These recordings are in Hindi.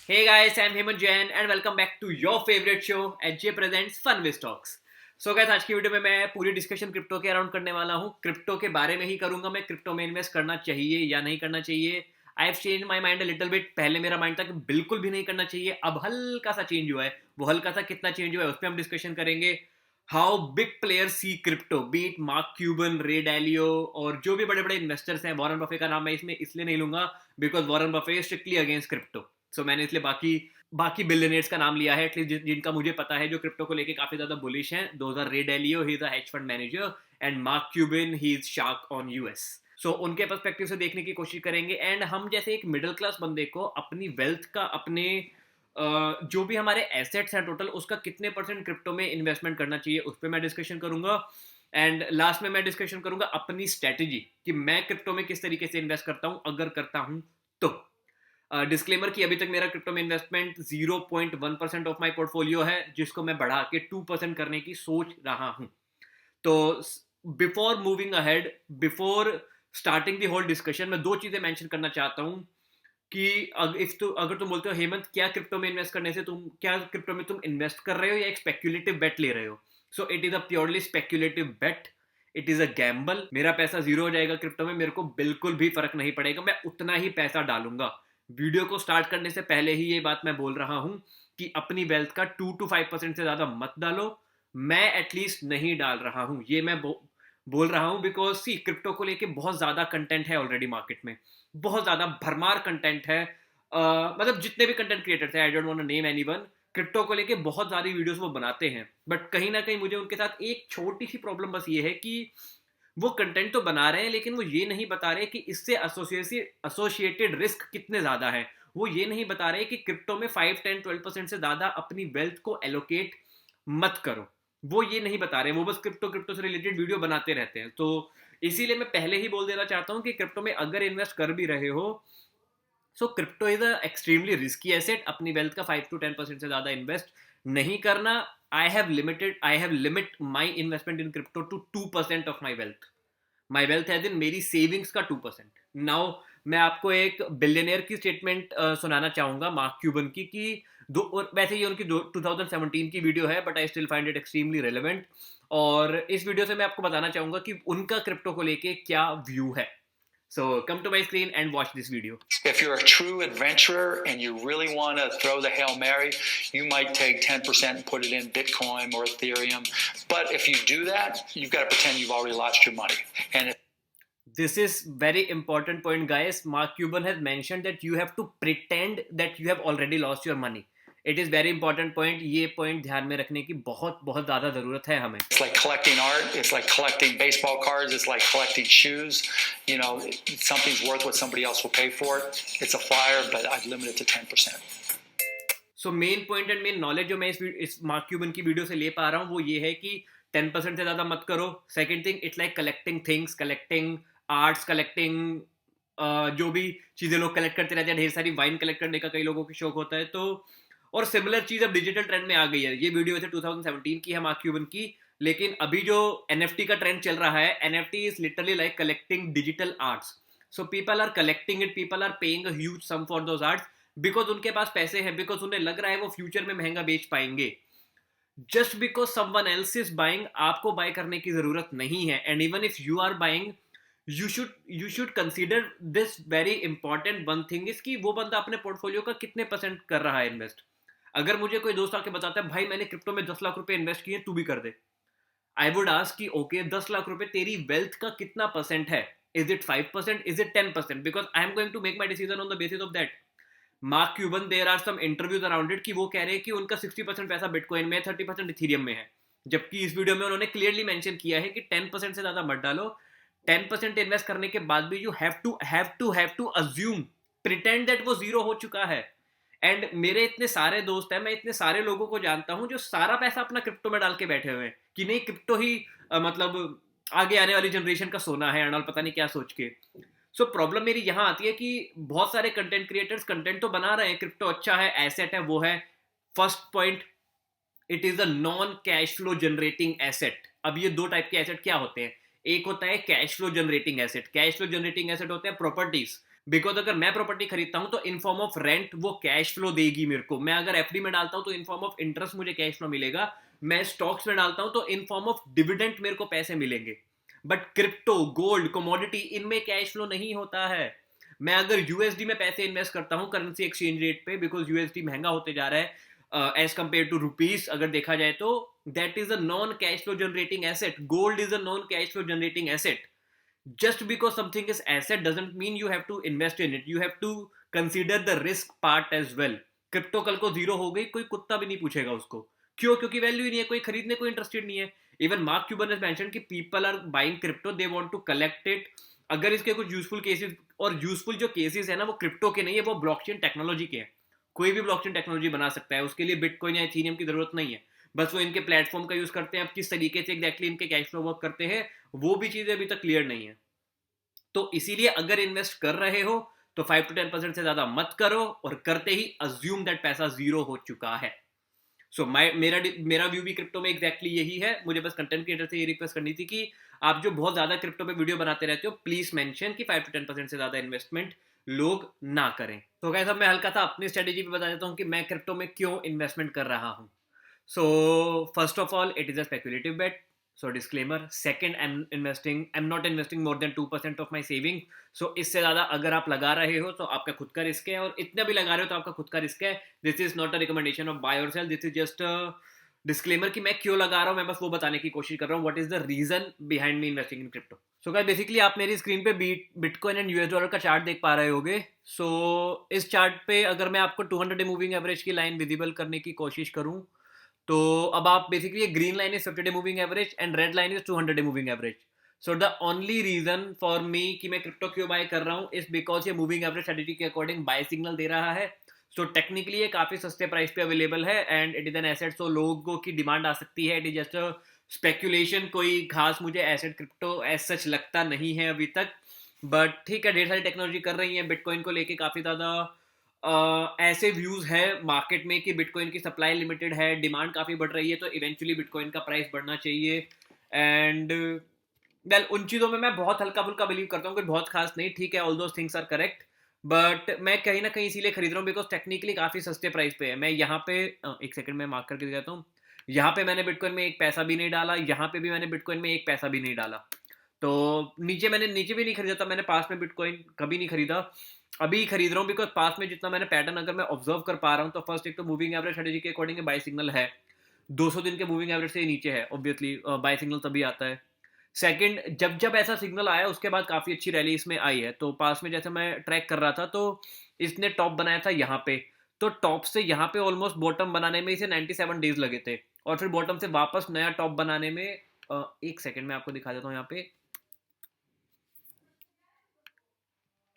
Hey guys, I'm Hemant Jain and welcome back to your favorite show HJ Presents Fun with Stocks. So guys, आज की वीडियो में मैं पूरी डिस्कशन क्रिप्टो के अराउंड करने वाला हूँ. क्रिप्टो के बारे में ही करूंगा मैं. क्रिप्टो में इन्वेस्ट करना चाहिए या नहीं करना चाहिए. I have change my mind a little bit. पहले मेरा माइंड था कि बिल्कुल भी नहीं करना चाहिए. अब हल्का सा चेंज हुआ है. वो हल्का सा कितना चेंज हुआ है उस पर हम डिस्कशन करेंगे. How big player see crypto, be it Mark Cuban, Ray Dalio और जो भी बड़े बड़े इन्वेस्टर्स हैं. वॉरेन बफे का नाम मैं इसमें इसलिए नहीं लूंगा because Warren Buffett strictly against crypto. So मैंने इसलिए बाकी बिलियनियर्स का नाम लिया है एटलीस्ट जिनका मुझे पता है जो क्रिप्टो को लेके काफी ज्यादा बुलिश हैं. Those are Ray Dalio, he is a hedge fund manager, and Mark Cuban, he is shark on US. So उनके पर्सपेक्टिव से देखने की कोशिश करेंगे. एंड हम जैसे एक मिडिल क्लास बंदे को अपनी वेल्थ का, अपने जो भी हमारे एसेट्स हैं टोटल, उसका कितने परसेंट क्रिप्टो में इन्वेस्टमेंट करना चाहिए उस पर मैं डिस्कशन करूंगा. एंड लास्ट में मैं डिस्कशन करूंगा अपनी स्ट्रेटेजी कि मैं क्रिप्टो में किस तरीके से इन्वेस्ट करता हूं अगर करता हूं तो. डिस्क्लेमर कि अभी तक मेरा क्रिप्टो में इन्वेस्टमेंट 0.1% ऑफ माय पोर्टफोलियो है जिसको मैं बढ़ा के 2% करने की सोच रहा हूं. तो before moving ahead, before starting the whole discussion, मैं दो चीजें मेंशन करना चाहता हूं कि अगर तुम बोलते हो हेमंत क्या क्रिप्टो में इन्वेस्ट करने से क्या क्रिप्टो में तुम इन्वेस्ट कर रहे हो या एक स्पेक्यूलेटिव बेट ले रहे हो. So it is a purely speculative bet. It is a gamble. मेरा पैसा जीरो हो जाएगा क्रिप्टो में, मेरे को बिल्कुल भी फर्क नहीं पड़ेगा. मैं उतना ही पैसा डालूंगा. वीडियो को स्टार्ट करने से पहले ही ये बात मैं बोल रहा हूं कि अपनी वेल्थ का 2 to 5% से ज्यादा मत डालो. मैं एटलीस्ट नहीं डाल रहा हूं. ये मैं बोल रहा हूं बिकॉज सी क्रिप्टो को लेके बहुत ज्यादा कंटेंट है ऑलरेडी मार्केट में. बहुत ज्यादा भरमार कंटेंट है. मतलब जितने भी कंटेंट क्रिएटर्स हैं, I don't want to name anyone, crypto को लेके बहुत सारी वीडियोस वो बनाते हैं. बट कहीं ना कहीं मुझे उनके साथ एक छोटी सी प्रॉब्लम बस ये है कि वो कंटेंट तो बना रहे हैं लेकिन वो ये नहीं बता रहे कि इससे एसोसिएटेड रिस्क कितने ज्यादा है. वो ये नहीं बता रहे कि क्रिप्टो में 5, 10, 12% से ज्यादा अपनी वेल्थ को एलोकेट मत करो. वो ये नहीं बता रहे. वो बस क्रिप्टो क्रिप्टो से रिलेटेड वीडियो बनाते रहते हैं. तो इसीलिए मैं पहले ही बोल देना चाहता हूं कि क्रिप्टो में अगर इन्वेस्ट कर भी रहे हो, so crypto is a extremely risky asset. अपनी वेल्थ का 5 to 10% से ज्यादा इन्वेस्ट नहीं करना. I have limit my investment in crypto to 2% of my wealth. My wealth है दिन मेरी सेविंग्स का 2%. नाउ मैं आपको एक बिलियनियर की स्टेटमेंट सुनाना चाहूंगा मार्क क्यूबन की कि वैसे ये उनकी 2017 की वीडियो है but I still find it extremely relevant. और इस वीडियो से मैं आपको बताना चाहूंगा कि उनका क्रिप्टो को लेके क्या व्यू है. So come to my screen and watch this video. If you're a true adventurer and you really want to throw the Hail Mary, you might take 10% and put it in Bitcoin or Ethereum. But if you do that, you've got to pretend you've already lost your money. And this is very important point, guys. Mark Cuban has mentioned that you have to pretend that you have already lost your money. It is very important point. ये पॉइंट ध्यान में रखने की बहुत बहुत ज़्यादा ज़रूरत है हमें. It's like collecting art. It's like collecting baseball cards. It's like collecting shoes. You know, something's worth what somebody else will pay for it. It's a flyer, but I've limited to 10%. So main point and main knowledge जो मैं इस मार्क क्यूबन की वीडियो से ले पा रहा हूँ वो ये है कि 10% से ज़्यादा मत करो. Second thing, it's like collecting things, collecting arts, collecting जो भी चीज़ें लोग कलेक्ट करते रहते हैं. ढेर सारी वाइन कलेक्ट करने का कई लोगों को शौक होता है. तो और सिमिलर चीज अब डिजिटल ट्रेंड में आ गई है. ये वीडियो वैसे 2017 की है मार्क क्यूबन की, लेकिन अभी जो एनएफटी का ट्रेंड चल रहा है, NFT is literally like collecting digital arts. So people are collecting it, people are paying a huge sum for those arts because उनके पास पैसे हैं, बिकॉज उन्हें लग रहा है वो फ्यूचर में महंगा बेच पाएंगे. Just because someone else is buying, आपको बाय करने की जरूरत नहीं है. And even if you are buying, you should consider this very important one thing is कि वो बंदा अपने पोर्टफोलियो का कितने परसेंट कर रहा है इन्वेस्ट. अगर मुझे कोई दोस्त आके बताता है भाई मैंने क्रिप्टो में 10 लाख रुपए इन्वेस्ट किए, तू भी कर दे, आई वुड आस्क कि ओके 10 लाख रुपए तेरी वेल्थ का कितना परसेंट है. Is it 5%, is it 10%? Because I am going to make my decision on the basis of that. Mark Cuban, there are some interviews around it कि वो कह रहे हैं कि उनका 60% पैसा बिटकॉइन में है, 30% इथीरियम में है. जबकि इस वीडियो में उन्होंने क्लियरली मेंशन किया है कि 10% से ज्यादा मत डालो. 10% इन्वेस्ट करने के बाद भी you have to assume, pretend that वो जीरो हो चुका है. एंड मेरे इतने सारे दोस्त हैं, मैं इतने सारे लोगों को जानता हूं जो सारा पैसा अपना क्रिप्टो में डाल के बैठे हुए हैं कि नहीं क्रिप्टो ही मतलब आगे आने वाली जनरेशन का सोना है एंड पता नहीं क्या सोच के. सो प्रॉब्लम मेरी यहां आती है कि बहुत सारे कंटेंट क्रिएटर्स कंटेंट तो बना रहे हैं, क्रिप्टो अच्छा है, एसेट है, वो है. First point, it is a non cash flow generating asset. अब ये दो टाइप के एसेट क्या होते हैं? एक होता है cash flow generating asset. Cash flow generating asset होते हैं प्रॉपर्टीज. बिकॉज अगर मैं प्रॉपर्टी खरीदता हूं तो इन फॉर्म ऑफ रेंट वो कैश फ्लो देगी मेरे को, मैं अगर एफडी में डालता हूं तो इन फॉर्म ऑफ इंटरेस्ट मुझे कैश फ्लो मिलेगा, मैं स्टॉक्स में डालता हूं तो इन फॉर्म ऑफ डिविडेंड मेरे को पैसे मिलेंगे। बट क्रिप्टो, गोल्ड, कमोडिटी, इनमें कैश फ्लो नहीं होता है। मैं अगर यूएसडी में पैसे इन्वेस्ट करता हूं करेंसी एक्सचेंज रेट पे, बिकॉज यूएसडी महंगा होते जा रहा है एज कंपेयर टू रुपीज अगर देखा जाए, तो that is a non cash flow generating asset. Gold is a non cash flow generating asset. Just because something is asset doesn't mean you have to invest in it. You have to consider the risk part as well. Crypto कल को जीरो हो गई, कोई कुत्ता भी नहीं पूछेगा उसको। क्यों? क्योंकि वैल्यू ही नहीं है, कोई खरीदने को इंटरेस्टेड नहीं है। इवन मार्क क्यूबन ने मेंशन कि people are buying crypto, they want to collect it. अगर इसके कुछ यूजफुल केसेस, और यूजफुल जो केसेस है ना वो क्रिप्टो के नहीं है, वो ब्लॉकचेन टेक्नोलॉजी के हैं। कोई भी ब्लॉकचेन टेक्नोलॉजी बना सकता है, उसके लिए बिटकॉइन या इथेरियम की जरूरत नहीं है। बस वो इनके प्लेटफॉर्म का यूज करते हैं। अब किस तरीके से एग्जैक्टली इनके कैश फ्लो वर्क करते हैं वो भी चीजें अभी तक क्लियर नहीं है। तो इसीलिए अगर इन्वेस्ट कर रहे हो तो 5 to 10% से ज्यादा मत करो, और करते ही अज्यूम दैट पैसा जीरो हो चुका है। सो मेरा व्यू भी क्रिप्टो में एग्जैक्टली यही है। मुझे बस कंटेंट क्रिएटर से ये रिक्वेस्ट करनी थी कि आप जो बहुत ज्यादा क्रिप्टो पे वीडियो बनाते रहते हो, प्लीज मेंशन कि 5 to 10% से ज्यादा इन्वेस्टमेंट लोग ना करें। तो गाइस अब मैं हल्का सा अपनी स्ट्रेटेजी पे बता देता हूँ कि मैं क्रिप्टो में क्यों इन्वेस्टमेंट कर रहा हूँ। So first of all, it is a speculative bet. So disclaimer. Second, I'm not investing more than 2% of my saving. So इससे ज़्यादा अगर आप लगा रहे हो तो आपका खुद का रिस्क है, और इतना भी लगा रहे हो तो आपका खुद का रिस्क है। This is not a recommendation of buy or sell. This is just a disclaimer कि मैं क्यों लगा रहा हूँ, मैं बस वो बताने की कोशिश कर रहा हूँ। What is the reason behind me investing in crypto? So guys, basically आप मेरी स्क्रीन पे बिटकॉइन एंड यूएस डॉलर का चार्ट देख पा रहे होगे। So इस चार्ट पे अगर मैं आपको 200 डे मूविंग एवरेज की लाइन विजिबल करने की कोशिश करूँ, तो अब आप बेसिकली ये green line is 50 day moving average and red line is 200 day moving average. So the only reason for me कि मैं क्रिप्टो क्यों बाय कर रहा हूँ इज बिकॉज ये मूविंग एवरेज स्ट्रेटेजी के अकॉर्डिंग बाय सिग्नल दे रहा है। सो टेक्निकली ये काफी सस्ते प्राइस पे अवेलेबल है and it is an asset, so लोगों की डिमांड आ सकती है। इट इज जस्ट स्पेक्यूलेशन, कोई खास मुझे एसेट क्रिप्टो एज सच लगता नहीं है अभी तक। बट ठीक है, ढेर सारी टेक्नोलॉजी कर रही है। बिटकॉइन को लेके काफी ज्यादा ऐसे व्यूज है मार्केट में कि बिटकॉइन की सप्लाई लिमिटेड है, डिमांड काफी बढ़ रही है, तो इवेंचुअली बिटकॉइन का प्राइस बढ़ना चाहिए। एंड वेल उन चीज़ों में मैं बहुत हल्का फुल्का बिलीव करता हूँ, कुछ बहुत खास नहीं। ठीक है, all those things are correct, but मैं कहीं ना कहीं इसीलिए खरीद रहा हूँ बिकॉज टेक्निकली काफ़ी सस्ते प्राइस पे है। मैं यहाँ पे एक सेकंड में मार्क करके दिखाता हूँ। यहाँ पे मैंने बिटकॉइन में एक पैसा भी नहीं डाला, यहाँ पे भी मैंने बिटकॉइन में एक पैसा भी नहीं डाला। तो नीचे भी नहीं खरीदा था मैंने, पास में बिटकॉइन कभी नहीं खरीदा, अभी खरीद रहा हूँ बिकॉज पास में जितना मैंने पैटर्न अगर मैं ऑब्जर्व कर पा रहा हूँ, तो फर्स्ट एक तो मूविंग एवरेज स्ट्रेटेजी के अकॉर्डिंग बाय सिग्नल है, 200 दिन के मूविंग एवरेज से नीचे है, ऑब्वियसली बाय सिग्नल तभी आता है। सेकंड, जब जब ऐसा सिग्नल आया उसके बाद काफ़ी अच्छी रैली इसमें आई है। तो पास में जैसे मैं ट्रैक कर रहा था तो इसने टॉप बनाया था यहाँ पे, तो टॉप से यहाँ पे ऑलमोस्ट बॉटम बनाने में इसे 97 डेज लगे थे, और फिर बॉटम से वापस नया टॉप बनाने में एक सेकंड में आपको दिखा देता हूँ यहाँ पे,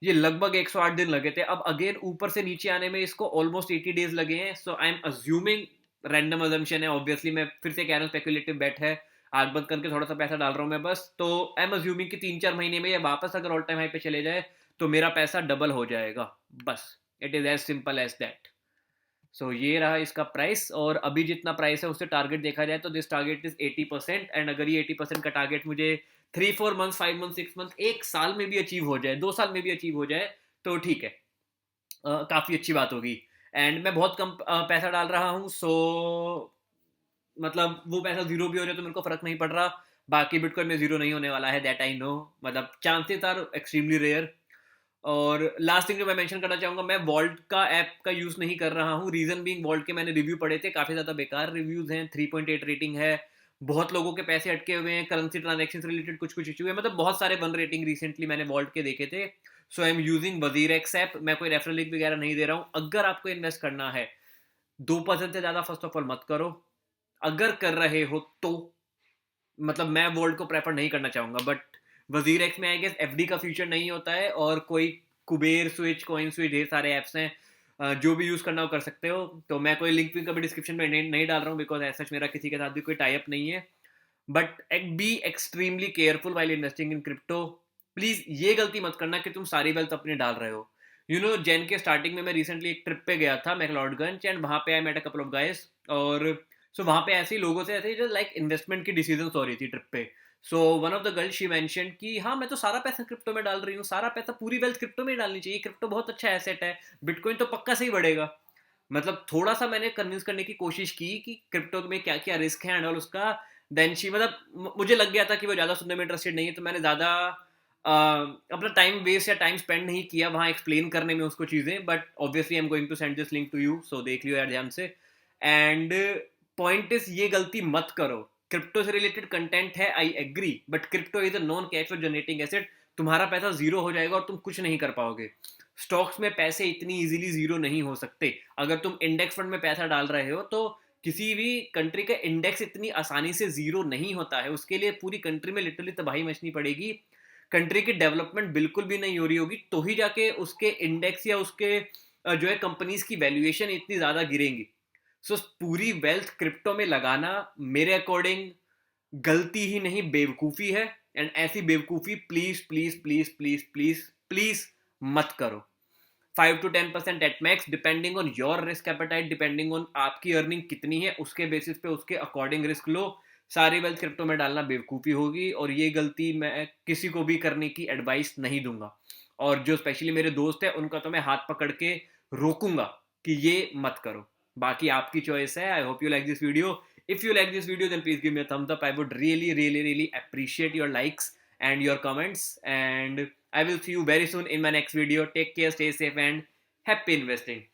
ये लगभग 108 दिन लगे थे। अब अगेन ऊपर से नीचे आने में इसको ऑलमोस्ट 80 डेज लगे हैं। So I am assuming, random assumption है ऑब्वियसली, मैं फिर से कह रहा हूँ स्पेकुलेटिव बेट है, आग बंद करके थोड़ा सा पैसा डाल रहा हूँ मैं बस। तो आई एम अज्यूमिंग कि 3-4 महीने में ये वापस अगर ऑल टाइम हाई पे चले जाए तो मेरा पैसा डबल हो जाएगा, बस। It is as simple as that. So ये रहा इसका प्राइस, और अभी जितना प्राइस है उससे टारगेट देखा जाए तो दिस टारगेट इज 80%। एंड अगर ये 80% का टारगेट मुझे 3-4 मंथ्स, 5 मंथ, 6 मंथ, एक साल में भी अचीव हो जाए, 2 साल में भी अचीव हो जाए तो ठीक है, काफ़ी अच्छी बात होगी। एंड मैं बहुत कम पैसा डाल रहा हूँ, सो मतलब वो पैसा जीरो भी हो जाए तो मेरे को फर्क नहीं पड़ रहा। बाकी बिटकॉइन में जीरो नहीं होने वाला है, दैट आई नो, मतलब चांसेस आर एक्सट्रीमली रेयर। और लास्ट थिंग जो मैं मेंशन करना चाहूँगा, मैं वॉल्ट का ऐप का यूज़ नहीं कर रहा हूँ। रीज़न बीइंग, वॉल्ट के मैंने रिव्यू पढ़े थे, काफ़ी ज़्यादा बेकार रिव्यूज़ हैं, 3.8 रेटिंग है, बहुत लोगों के पैसे अटके हुए हैं, करेंसी ट्रांजेक्शन से रिलेटेड कुछ कुछ इशू है, मतलब बहुत सारे 1 रेटिंग रिसेंटली मैंने वॉल्ट के देखे थे। So I am using WazirX app. मैं कोई रेफरल लिंक वगैरह नहीं दे रहा हूँ। अगर आपको इन्वेस्ट करना है 2% से ज़्यादा फर्स्ट ऑफ ऑल मत करो। अगर कर रहे हो तो मतलब मैं वॉल्ट को प्रेफर नहीं करना चाहूँगा, बट वजीरेक्स में आई गेस एफडी का फ्यूचर नहीं होता है, और कोई कुबेर स्विच, कॉइन स्विच, ढेर सारे ऐप्स हैं, जो भी यूज़ करना हो कर सकते हो। तो मैं कोई लिंक कभी डिस्क्रिप्शन में नहीं डाल रहा हूँ बिकॉज ऐसा मेरा किसी के साथ भी कोई टाई अप नहीं है। But be extremely careful while investing in crypto. Please ये गलती मत करना कि तुम सारी वेल्थ अपनी डाल रहे हो। यू नो, जैन के स्टार्टिंग में मैं रिसेंटली एक ट्रिप पे गया था मैक्लोडगंज, एंड वहाँ पे I met a couple of guys, और सो वहाँ पे ऐसे ही लोगों से ऐसे ही जो लाइक इन्वेस्टमेंट की डिसीजन हो रही थी ट्रिप पे। So one of the girl she mention कि हाँ मैं तो सारा पैसा क्रिप्टो में डाल रही हूँ, सारा पैसा पूरी वेल्थ क्रिप्टो में ही डालनी चाहिए, क्रिप्टो बहुत अच्छा एसेट है, बिटकॉइन तो पक्का से ही बढ़ेगा। मतलब थोड़ा सा मैंने कन्विंस करने की कोशिश की कि क्रिप्टो में क्या क्या रिस्क है एंड ऑल उसका। देन शी मतलब मुझे लग गया था कि वो ज़्यादा सुनने में इंटरेस्टेड नहीं है, तो मैंने ज़्यादा अपना टाइम वेस्ट या टाइम स्पेंड नहीं किया वहाँ एक्सप्लेन करने में उसको चीज़ें। But obviously I am going to send this link to you, so देख लियो यार ध्यान से। एंड पॉइंट इज ये गलती मत करो। क्रिप्टो से रिलेटेड कंटेंट है, I agree, but crypto is a non cash flow generating asset. तुम्हारा पैसा जीरो हो जाएगा और तुम कुछ नहीं कर पाओगे। स्टॉक्स में पैसे इतनी इजीली जीरो नहीं हो सकते। अगर तुम इंडेक्स फंड में पैसा डाल रहे हो तो किसी भी कंट्री का इंडेक्स इतनी आसानी से जीरो नहीं होता है, उसके लिए पूरी कंट्री में लिटरली तबाही मचनी पड़ेगी, कंट्री की डेवलपमेंट बिल्कुल भी नहीं हो रही होगी, तो ही जाके उसके इंडेक्स या उसके जो है कंपनीज की वैल्यूएशन इतनी ज़्यादा गिरेंगी। सो पूरी वेल्थ क्रिप्टो में लगाना मेरे अकॉर्डिंग गलती ही नहीं बेवकूफ़ी है। एंड ऐसी बेवकूफ़ी please please please please please please मत करो। 5 to 10% at max, depending on your risk appetite, depending on आपकी अर्निंग कितनी है उसके बेसिस पे उसके अकॉर्डिंग रिस्क लो। सारी वेल्थ क्रिप्टो में डालना बेवकूफ़ी होगी और ये गलती मैं किसी को भी करने की एडवाइस नहीं दूंगा। और जो स्पेशली मेरे दोस्त हैं उनका तो मैं हाथ पकड़ के रोकूंगा कि ये मत करो। बाकी आपकी चॉइस है। I hope you like this video. If you like this video then please give me a thumbs up. I would really appreciate your likes and your comments, and I will see you very soon in my next video. Take care, stay safe, and happy investing.